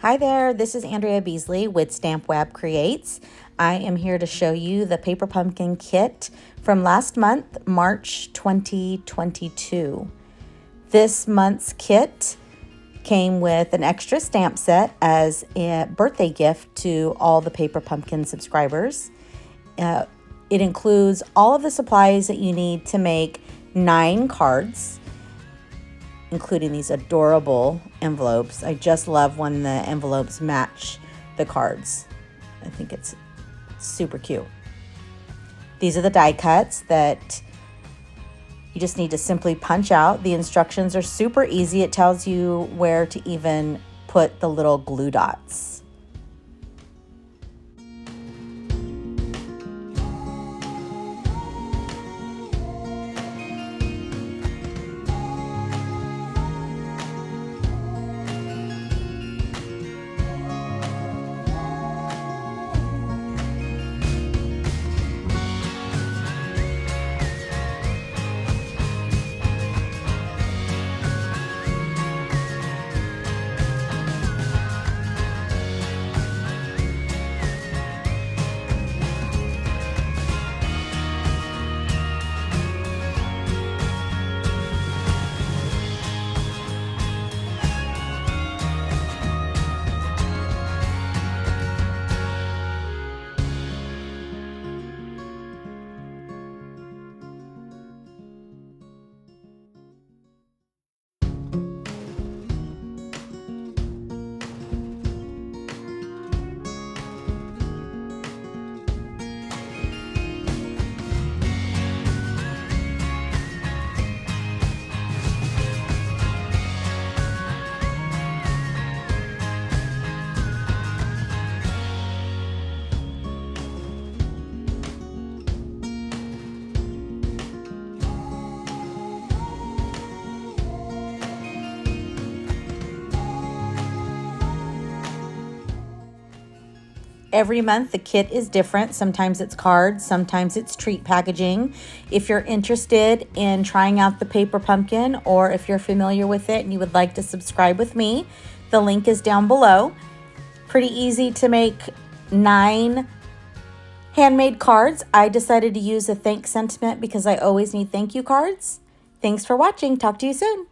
Hi there, this is Andrea Beasley with Stamp Web Creates. I am here to show you the Paper Pumpkin kit from last month, March 2022. This month's kit came with an extra stamp set as a birthday gift to all the Paper Pumpkin subscribers. It includes all of the supplies that you need to make 9 cards, including these adorable envelopes. I just love when the envelopes match the cards. I think it's super cute. These are the die cuts that you just need to simply punch out. The instructions are super easy. It tells you where to even put the little glue dots. Every month the kit is different. Sometimes it's cards, sometimes it's treat packaging. If you're interested in trying out the Paper Pumpkin, or if you're familiar with it and you would like to subscribe with me, the link is down below. Pretty easy to make 9 handmade cards. I decided to use a thanks sentiment because I always need thank you cards. Thanks for watching. Talk to you soon.